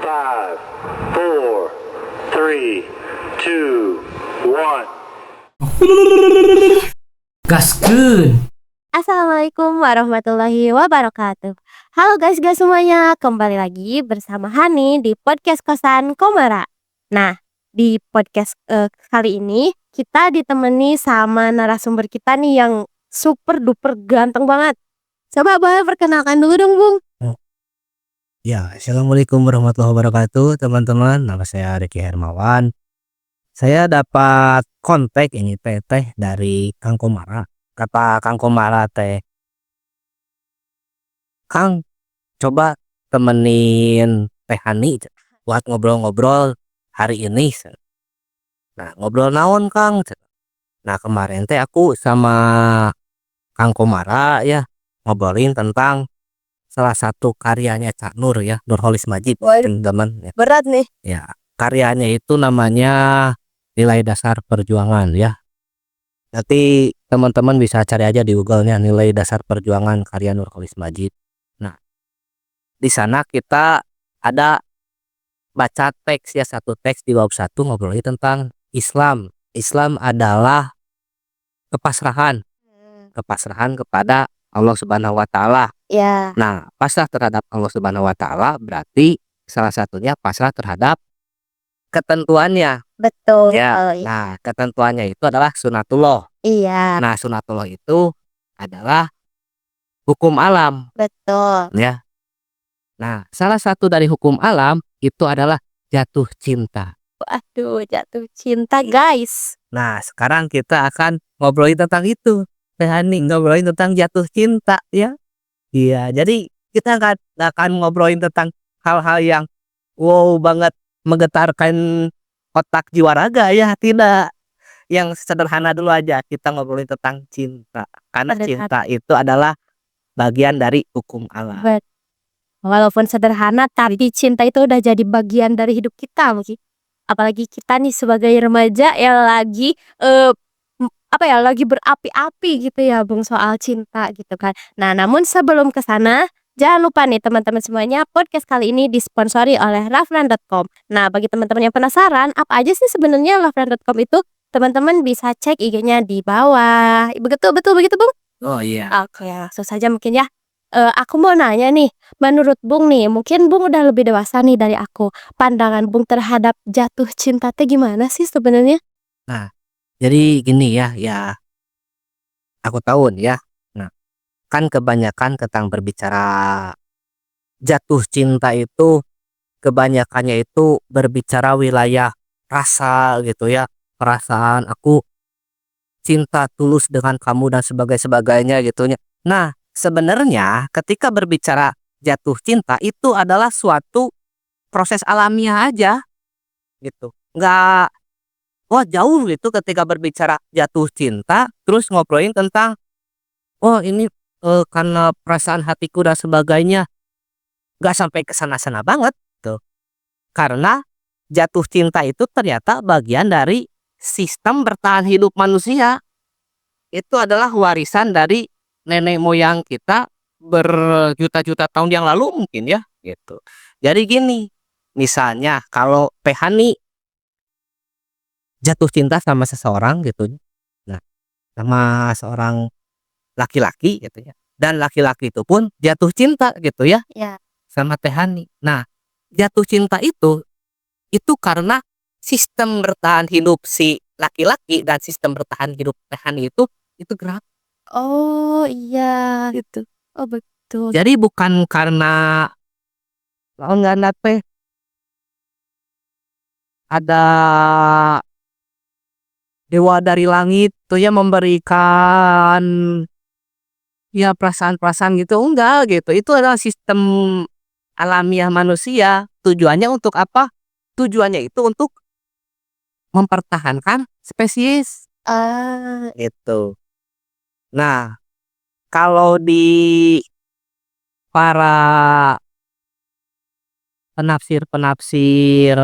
5, 4, 3, 2, 1. Gaskeun. Assalamualaikum warahmatullahi wabarakatuh. Halo guys semuanya, kembali lagi bersama Hani di podcast kosan Komara. Nah, di podcast kali ini kita ditemani sama narasumber kita nih yang super duper ganteng banget. Coba boleh perkenalkan dulu dong, Bung. Ya, assalamualaikum warahmatullahi wabarakatuh, teman-teman. Nama saya Ricky Hermawan. Saya dapat kontak ini teh dari Kang Komara. Kata Kang Komara teh, Kang, coba temenin Teh Hani buat ngobrol-ngobrol hari ini. Nah, ngobrol naon Kang? Nah, kemarin teh aku sama Kang Komara ya ngobrolin tentang salah satu karyanya Cak Nur ya, Nurholis Majid, Waduh, teman-teman ya. berat nih. Ya, karyanya itu namanya Nilai Dasar Perjuangan ya. Nanti teman-teman bisa cari aja di Google-nya Nilai Dasar Perjuangan karya Nurholis Majid. Nah, di sana kita ada baca teks ya, satu teks di bab 1 ngobrolin tentang Islam. Islam adalah kepasrahan, kepasrahan kepada Allah Subhanahu wa taala. Ya, Nah, pasrah terhadap Allah Subhanahu wa taala berarti salah satunya pasrah terhadap ketentuannya. betul. Ya. Oh, iya. Nah, ketentuannya itu adalah sunatullah. Iya, Nah, sunatullah itu adalah hukum alam, betul. ya. Nah, salah satu dari hukum alam itu adalah jatuh cinta. Aduh, jatuh cinta, guys. Nah, sekarang kita akan ngobrolin tentang itu. Teh Hani ngobrolin tentang jatuh cinta, ya. Iya, jadi kita nggak akan ngobrolin tentang hal-hal yang wow banget menggetarkan otak jiwa raga ya, tidak. Yang sederhana dulu aja, kita ngobrolin tentang cinta. Karena Sederhana. cinta itu adalah bagian dari hukum alam. Walaupun sederhana, tapi cinta itu udah jadi bagian dari hidup kita mungkin. Apalagi kita nih sebagai remaja yang lagi lagi berapi-api gitu ya, Bung, soal cinta gitu kan. Nah, namun sebelum ke sana, jangan lupa nih teman-teman semuanya, podcast kali ini disponsori oleh Rafran.com. Nah, bagi teman-teman yang penasaran, apa aja sih sebenarnya Rafran.com itu? Teman-teman bisa cek IG-nya di bawah. Betul begitu, Bung? Oh iya. Oke, langsung saja mungkin ya. Aku mau nanya nih, menurut Bung nih, mungkin Bung udah lebih dewasa nih dari aku. Pandangan Bung terhadap jatuh cinta teh gimana sih sebenarnya? Nah, jadi gini ya, aku tahu nih ya. Nah, kan kebanyakan tentang berbicara jatuh cinta itu kebanyakannya itu berbicara wilayah rasa gitu ya. Perasaan aku cinta tulus dengan kamu dan sebagainya gitu ya. Nah, sebenarnya ketika berbicara jatuh cinta itu adalah suatu proses alamiah aja gitu. Nggak wah jauh gitu ketika berbicara jatuh cinta terus ngobrolin tentang oh ini karena perasaan hatiku dan sebagainya. Nggak sampai ke sana-sana banget tuh. Karena jatuh cinta itu ternyata bagian dari sistem bertahan hidup manusia. Itu adalah warisan dari nenek moyang kita berjuta-juta tahun yang lalu mungkin ya gitu. Jadi gini, misalnya kalau Teh Hani jatuh cinta sama seseorang gitu. Nah, sama seorang laki-laki gitu ya. Dan laki-laki itu pun jatuh cinta gitu ya Ya, sama Teh Hani. Nah, jatuh cinta itu karena sistem bertahan hidup si laki-laki dan sistem bertahan hidup Teh Hani itu gerak oh iya, gitu. oh betul. Jadi bukan karena nggak teh ada dewa dari langit tuh ya memberikan ya perasaan-perasaan gitu enggak gitu. Itu adalah sistem alamiah manusia. Tujuannya untuk apa? Tujuannya itu untuk mempertahankan spesies Ah, gitu. Nah, kalau di para penafsir-penafsir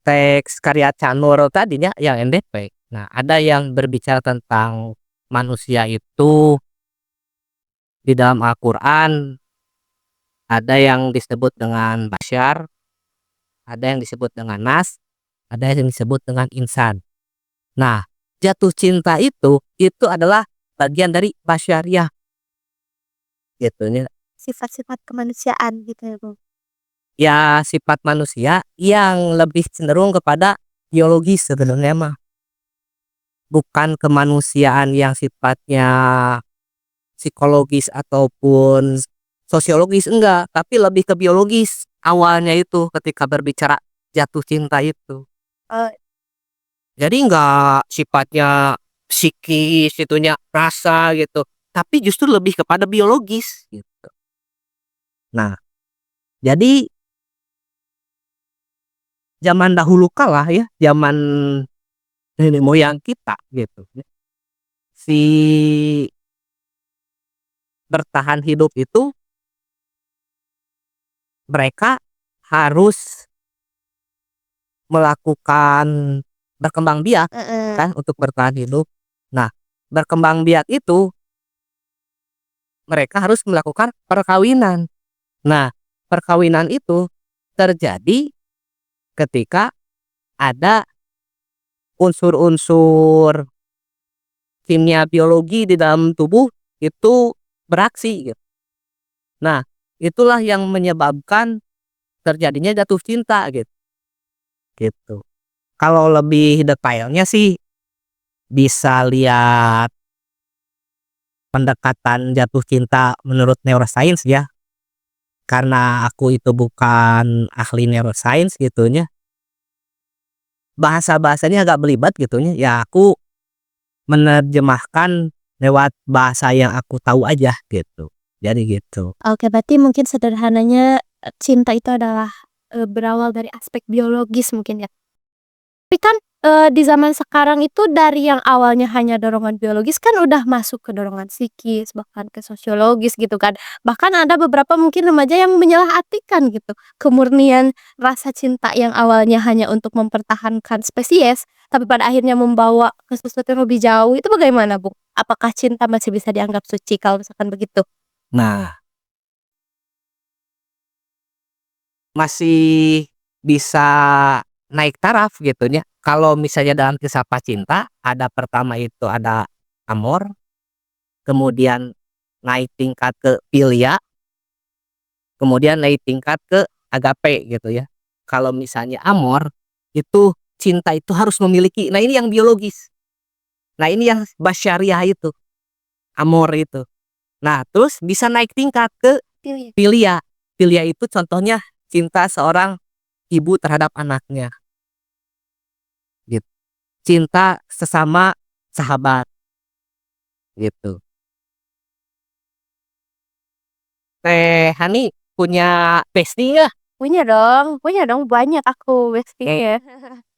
teks karya Cak Nur tadinya yang NDP. Nah, ada yang berbicara tentang manusia itu di dalam Al-Quran Ada yang disebut dengan basyar, ada yang disebut dengan nas, ada yang disebut dengan insan. Nah, jatuh cinta itu adalah bagian dari basyariah gitu ya. Sifat-sifat kemanusiaan gitu ya, Bung. Ya sifat manusia yang lebih cenderung kepada biologis sebenarnya mah. Bukan kemanusiaan yang sifatnya psikologis ataupun sosiologis, enggak, tapi lebih ke biologis awalnya itu ketika berbicara jatuh cinta itu. Oh, Jadi enggak sifatnya psikis itunya rasa gitu, tapi justru lebih kepada biologis gitu. Nah, jadi zaman dahulu kala ya, zaman nenek moyang kita gitu ya, si bertahan hidup itu mereka harus melakukan berkembang biak heeh. kan untuk bertahan hidup. Nah, berkembang biak itu mereka harus melakukan perkawinan. Nah, perkawinan itu terjadi ketika ada unsur-unsur kimia biologi di dalam tubuh itu beraksi gitu. Nah, itulah yang menyebabkan terjadinya jatuh cinta gitu. Kalau lebih detailnya sih bisa lihat pendekatan jatuh cinta menurut neuroscience ya. Karena aku itu bukan ahli neuroscience gitunya. Bahasa-bahasanya agak belibet gitunya. Ya aku menerjemahkan lewat bahasa yang aku tahu aja gitu. Jadi gitu. Oke, berarti mungkin sederhananya cinta itu adalah berawal dari aspek biologis mungkin ya. Tapi kan di zaman sekarang itu dari yang awalnya hanya dorongan biologis kan udah masuk ke dorongan psikis, bahkan ke sosiologis gitu kan. Bahkan ada beberapa mungkin remaja yang menyalahartikan gitu kemurnian rasa cinta yang awalnya hanya untuk mempertahankan spesies, tapi pada akhirnya membawa ke sesuatu yang lebih jauh. Itu bagaimana, Bung? Apakah cinta masih bisa dianggap suci kalau misalkan begitu? Nah, masih bisa naik taraf gitunya. Kalau misalnya dalam kisah cinta, ada pertama itu ada amor, kemudian naik tingkat ke philia, kemudian naik tingkat ke agape gitu ya. Kalau misalnya amor, itu cinta itu harus memiliki. Nah, ini yang biologis. Nah, ini yang basyariah itu, amor itu. Nah, terus bisa naik tingkat ke Pilih. philia. Philia itu contohnya cinta seorang ibu terhadap anaknya. Gitu. Cinta sesama sahabat gitu. Teh Hani punya bestie ya? Punya dong banyak aku bestie-nya.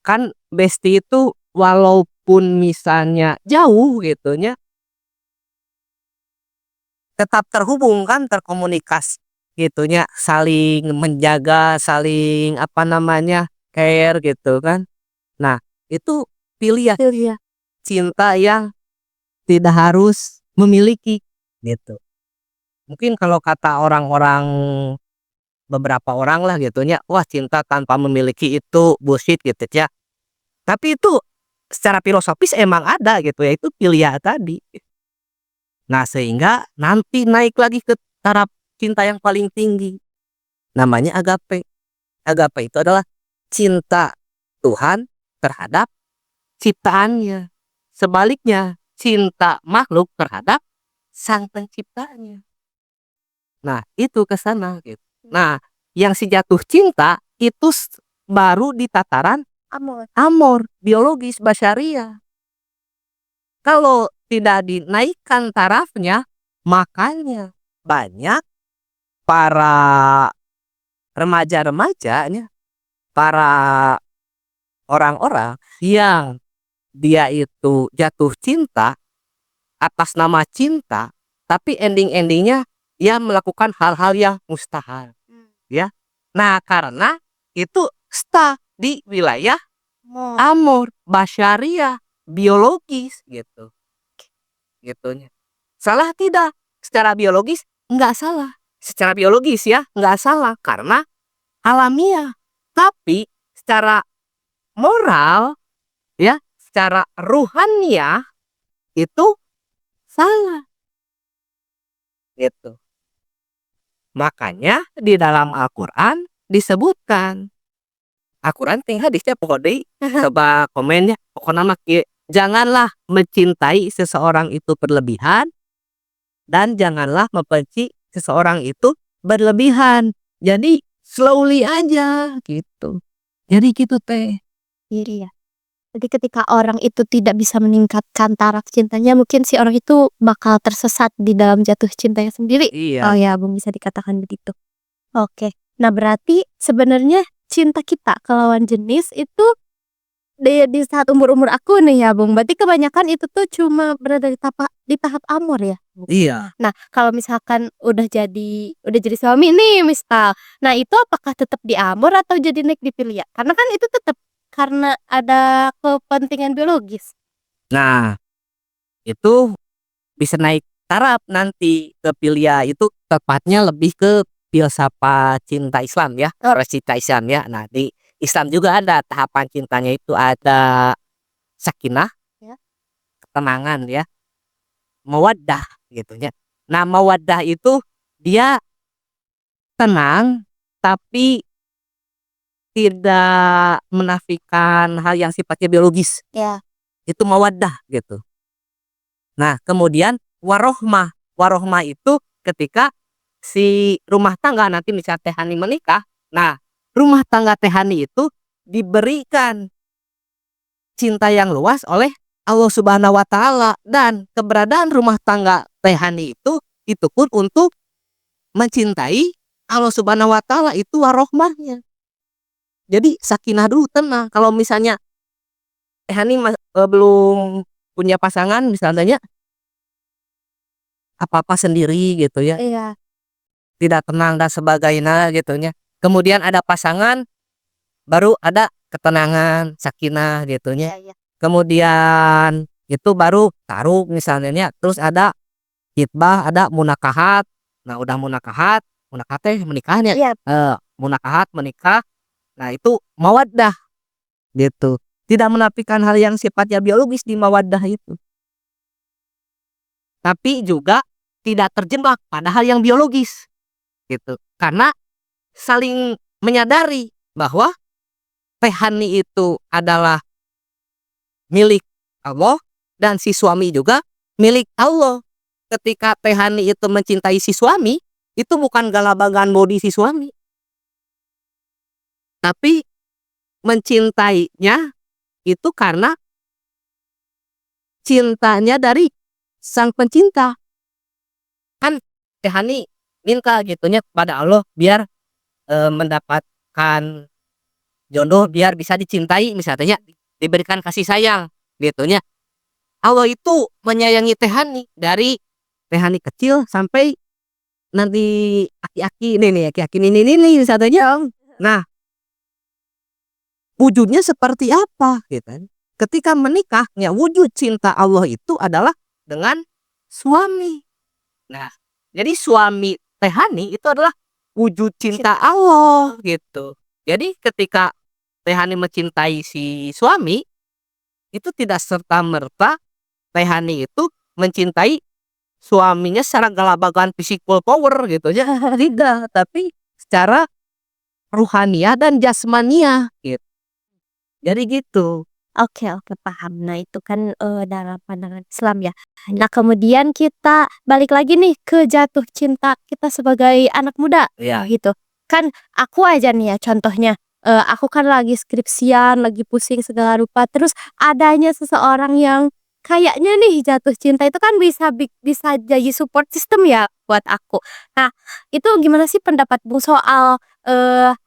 Kan bestie itu walaupun misalnya jauh gitunya, tetap terhubung kan, terkomunikasi gitunya, saling menjaga, saling apa namanya, care gitu kan. Nah, itu pilihan Pilih ya. cinta yang tidak harus memiliki gitu. Mungkin kalau kata orang-orang, beberapa orang lah gitunya, wah cinta tanpa memiliki itu bullshit gitu ya. Tapi itu secara filosofis emang ada gitu ya, itu pilihan tadi. Nah, sehingga nanti naik lagi ke taraf cinta yang paling tinggi. Namanya agape. Agape itu adalah cinta Tuhan terhadap ciptaannya. Sebaliknya, cinta makhluk terhadap sang penciptanya. Nah, itu ke sana gitu. Nah, yang si jatuh cinta itu baru di tataran Amor. amor, biologis, basyariah. Kalau tidak dinaikkan tarafnya, makanya banyak para remaja-remajanya, para orang-orang yang dia itu jatuh cinta atas nama cinta, tapi ending-endingnya dia melakukan hal-hal yang mustahil, ya. Nah, karena itu stuck di wilayah Amor. amor, basyariah, biologis gitu. Gitunya. Salah tidak? Secara biologis enggak salah. secara biologis ya, nggak salah karena alamiah. Tapi secara moral ya, secara ruhaniah itu salah gitu. Makanya di dalam Al-Qur'an disebutkan. Al-Qur'an teh hadisnya pokok deui, coba komennya. Pokona mah kieu, janganlah mencintai seseorang itu berlebihan dan janganlah membenci seseorang itu berlebihan. Jadi slowly aja gitu. Jadi gitu teh. Iri ya. Jadi ketika orang itu tidak bisa meningkatkan taraf cintanya, mungkin si orang itu bakal tersesat di dalam jatuh cintanya sendiri. Oh Iya. ya, Bung, bisa dikatakan begitu. Oke. Nah, berarti sebenarnya cinta kita ke lawan jenis itu di saat umur-umur aku nih ya, Bung. Berarti kebanyakan itu tuh cuma berada di tahap amor ya, Bung? Iya. Nah, kalau misalkan udah jadi suami nih misal. Nah, itu apakah tetap di amor atau jadi naik di pilia? Karena kan itu tetap karena ada kepentingan biologis. Nah, itu bisa naik taraf nanti ke pilia itu tepatnya lebih ke filsafat cinta Islam ya, cinta Islam ya. Nah, di Islam juga ada tahapan cintanya itu ada sakinah, Ya. ketenangan ya, mawaddah gitu ya. Nah, mawaddah itu dia tenang tapi tidak menafikan hal yang sifatnya biologis. Ya. Itu mawaddah gitu. Nah, kemudian warohmah. Warohmah itu ketika si rumah tangga nanti misalnya Teh Hani menikah. Nah, rumah tangga Teh Hani itu diberikan cinta yang luas oleh Allah Subhanahu wa taala dan keberadaan rumah tangga Teh Hani itu pun untuk mencintai Allah Subhanahu wa taala, itu warohmahnya. Jadi sakinah dulu, tenang. Kalau misalnya Teh Hani belum punya pasangan misalnya apa-apa sendiri gitu ya, Iya. tidak tenang dan sebagainya gitu ya. Kemudian ada pasangan, baru ada ketenangan, sakinah gitu ya. Iya. Kemudian itu baru taruh misalnya ya, terus ada hitbah, ada munakahat. Nah, udah munakahat, munakahat teh menikahnya. Iya. Munakahat menikah. Nah, itu mawaddah gitu. Tidak menafikan hal yang sifatnya biologis di mawaddah itu. Tapi juga tidak terjebak pada hal yang biologis gitu. Karena saling menyadari bahwa Teh Hani itu adalah milik Allah dan si suami juga milik Allah. Ketika Teh Hani itu mencintai si suami, itu bukan galabagan body si suami, tapi mencintainya itu karena cintanya dari sang pencinta. Kan Teh Hani minta gitunya kepada Allah biar mendapatkan jodoh, biar bisa dicintai misalnya, diberikan kasih sayang gitunya. Allah itu menyayangi Teh Hani dari Teh Hani kecil sampai nanti aki-aki ini aki-aki ini misalnya. Nah, wujudnya seperti apa gitu kan. Ketika menikahnya wujud cinta Allah itu adalah dengan suami. Nah, jadi suami Teh Hani itu adalah wujud cinta Allah gitu. Jadi ketika Teh Hani mencintai si suami, itu tidak serta-merta Teh Hani itu mencintai suaminya secara galabagan physical power gitu ya. Tidak, tapi secara ruhaniah dan jasmaniah gitu. Jadi gitu. Oke, paham. Nah, itu kan dalam pandangan Islam ya. Nah, kemudian kita balik lagi nih ke jatuh cinta kita sebagai anak muda. Iya. Gitu. Kan aku aja nih ya contohnya. Aku kan lagi skripsian, lagi pusing segala rupa. Terus adanya seseorang yang kayaknya nih jatuh cinta itu kan bisa jadi support system ya buat aku. Nah, itu gimana sih pendapat Bung soal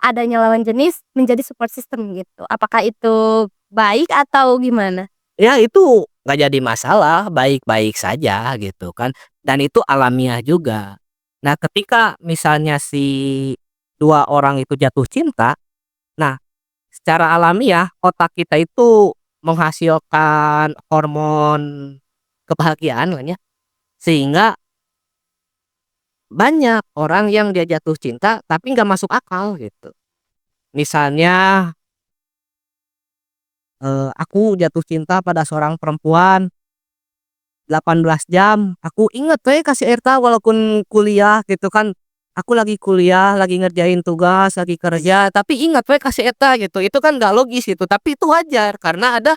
adanya lawan jenis menjadi support system gitu? Apakah itu baik atau gimana? Ya itu nggak jadi masalah, baik-baik saja gitu kan. Dan itu alamiah juga. Nah, ketika misalnya si dua orang itu jatuh cinta, nah secara alamiah otak kita itu menghasilkan hormon kebahagiaan lah ya. Sehingga banyak orang yang dia jatuh cinta tapi nggak masuk akal gitu. Misalnya, aku jatuh cinta pada seorang perempuan 18 jam, aku inget we kasih air tahu walaupun kuliah gitu kan. Aku lagi kuliah, lagi ngerjain tugas, lagi kerja, tapi ingat we kasih eta gitu. Itu kan nggak logis itu, tapi itu wajar karena ada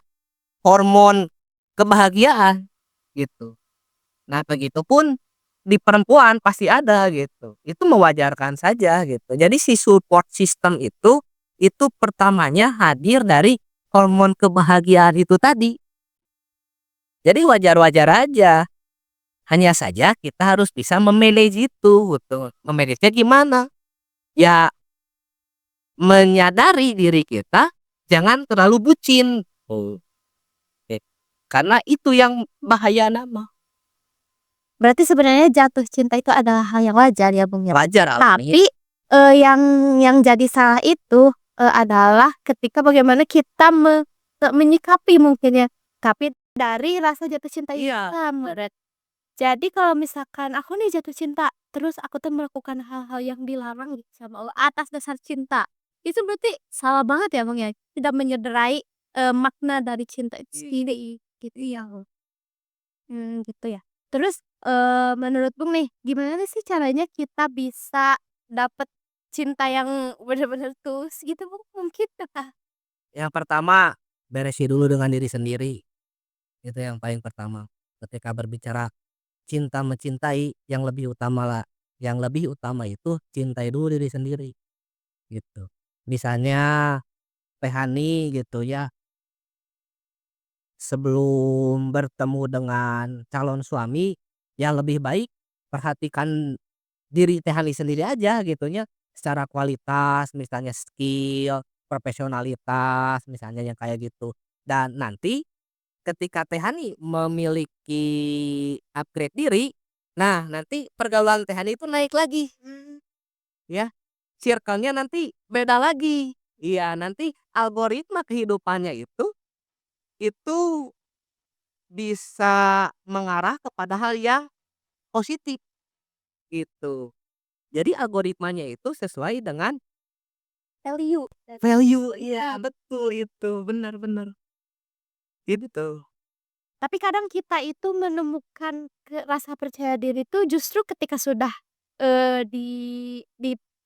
hormon kebahagiaan gitu. Nah, begitupun di perempuan pasti ada gitu. Itu mewajarkan saja gitu. Jadi si support system itu pertamanya hadir dari hormon kebahagiaan itu tadi. Jadi wajar-wajar aja. Hanya saja kita harus bisa me-manage itu gitu. Me-manage-nya gimana? Ya menyadari diri kita jangan terlalu bucin. Oh, oke. Karena itu yang bahaya nama. Berarti sebenarnya jatuh cinta itu adalah hal yang wajar ya, Bung, ya? Wajar alami. Tapi, yang jadi salah itu, adalah ketika bagaimana kita menyikapi mungkin ya, tapi dari rasa jatuh cinta itu Iya. berat. Jadi kalau misalkan aku nih jatuh cinta, terus aku tuh melakukan hal-hal yang dilarang gitu sama Allah atas dasar cinta, itu berarti salah banget ya, Bang, ya? Tidak menyederai, makna dari cinta itu sendiri, gitu ya. Gitu ya. Terus, menurut Bung nih, gimana sih caranya kita bisa dapet cinta yang bener-bener tulus gitu, Bung? Mungkin Yang pertama, beresi dulu dengan diri sendiri. Itu yang paling pertama. Ketika berbicara cinta mencintai, yang lebih utama itu cintai dulu diri sendiri gitu. Misalnya Tehani gitu ya, sebelum bertemu dengan calon suami, ya lebih baik perhatikan diri Tehani sendiri aja gitu ya, secara kualitas misalnya skill, profesionalitas misalnya yang kayak gitu. Dan nanti ketika Tehani memiliki upgrade diri, nah nanti pergaulan Tehani itu naik lagi, ya, circle-nya nanti beda lagi. Iya, nanti algoritma kehidupannya itu bisa mengarah kepada hal yang positif, gitu. Jadi algoritmanya itu sesuai dengan value. value, iya betul itu, benar benar, gitu. Tapi kadang kita itu menemukan rasa percaya diri itu justru ketika sudah, di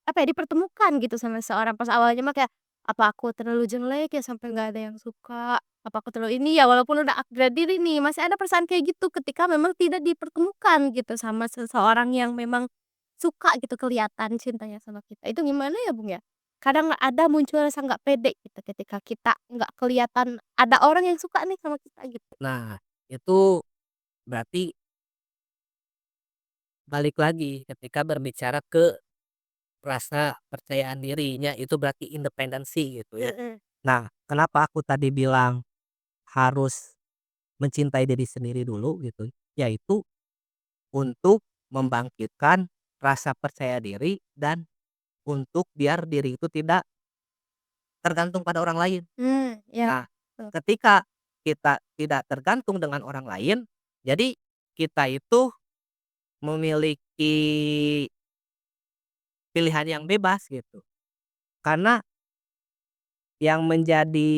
apa ya, dipertemukan gitu sama seorang. Pas awalnya mah kayak, "Apa aku terlalu jelek ya sampai nggak ada yang suka? Apa aku terlalu ini ya?" Walaupun udah upgrade diri nih, masih ada perasaan kayak gitu ketika memang tidak dipertemukan gitu sama seseorang yang memang suka gitu, kelihatan cintanya sama kita. Itu gimana ya, Bung, ya? Kadang ada muncul rasa nggak pede gitu ketika kita nggak kelihatan ada orang yang suka nih sama kita gitu. Nah, itu berarti balik lagi ketika berbicara ke rasa percayaan dirinya itu berarti independensi gitu ya. Heeh. Nah, kenapa aku tadi bilang harus mencintai diri sendiri dulu gitu, yaitu untuk membangkitkan rasa percaya diri dan untuk biar diri itu tidak tergantung pada orang lain. Ya, Nah, betul. ketika kita tidak tergantung dengan orang lain, jadi kita itu memiliki pilihan yang bebas gitu. Karena yang menjadi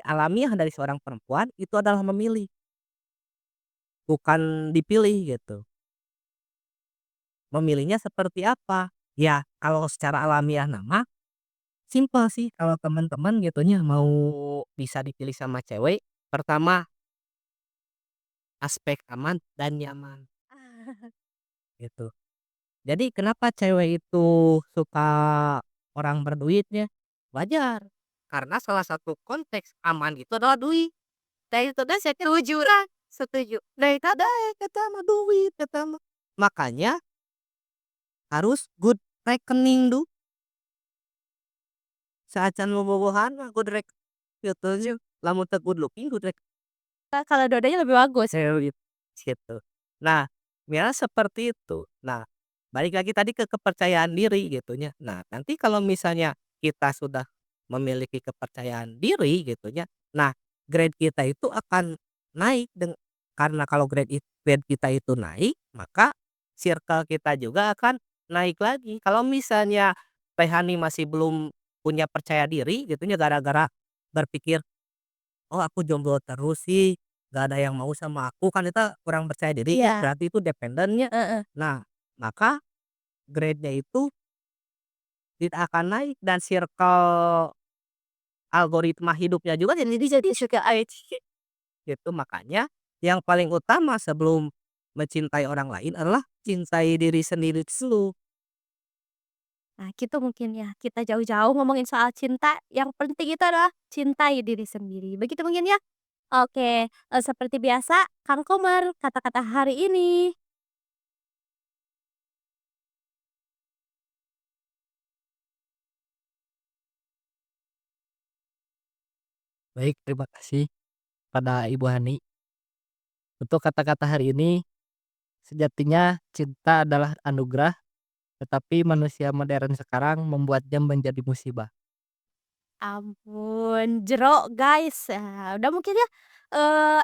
alamiah dari seorang perempuan itu adalah memilih, bukan dipilih gitu. Memilihnya seperti apa? Ya, kalau secara alamiah nama, simpel sih kalau teman-teman gitunya mau bisa dipilih sama cewek, pertama aspek aman dan nyaman gitu. Jadi kenapa cewek itu suka orang berduitnya? Wajar. Karena salah satu konteks aman itu adalah duit. Nah itu dah saya setuju lah, setuju. Nah itu ada kata mah duit kata mah. Makanya harus good rekening du. Saacan bobogohan mah good rek gitu. Lamun teu good looking good rek Kalau dua-duanya lebih bagus. gitu. Nah, ya seperti itu. Nah, balik lagi tadi ke kepercayaan diri gitunya. Nah, nanti kalau misalnya kita sudah memiliki kepercayaan diri gitunya, nah grade kita itu akan naik karena kalau grade kita itu naik, maka circle kita juga akan naik lagi. Kalau misalnya Teh Hani masih belum punya percaya diri gitu ya gara-gara berpikir, "Oh aku jomblo terus sih, gak ada yang mau sama aku," kan kita kurang percaya diri ya, Iya, berarti itu dependennya. heeh. Nah, maka grade-nya itu tidak akan naik dan circle algoritma hidupnya juga jadi suka gitu. Makanya yang paling utama sebelum mencintai orang lain adalah cintai diri sendiri dulu. Nah, gitu mungkin ya, kita jauh-jauh ngomongin soal cinta, yang penting itu adalah cintai diri sendiri. Begitu mungkin ya? Oke, seperti biasa, Kang Komar, kata-kata hari ini. Baik, terima kasih pada Ibu Hani. Untuk kata-kata hari ini, sejatinya cinta adalah anugerah, tetapi manusia modern sekarang membuatnya menjadi musibah. Ampun, jerok guys. Udah mungkin ya,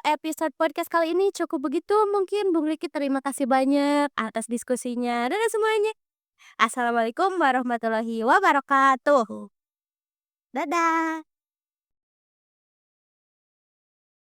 episode podcast kali ini cukup begitu mungkin. Bung Riki terima kasih banyak atas diskusinya. Dadah semuanya. Assalamualaikum warahmatullahi wabarakatuh. Dadah.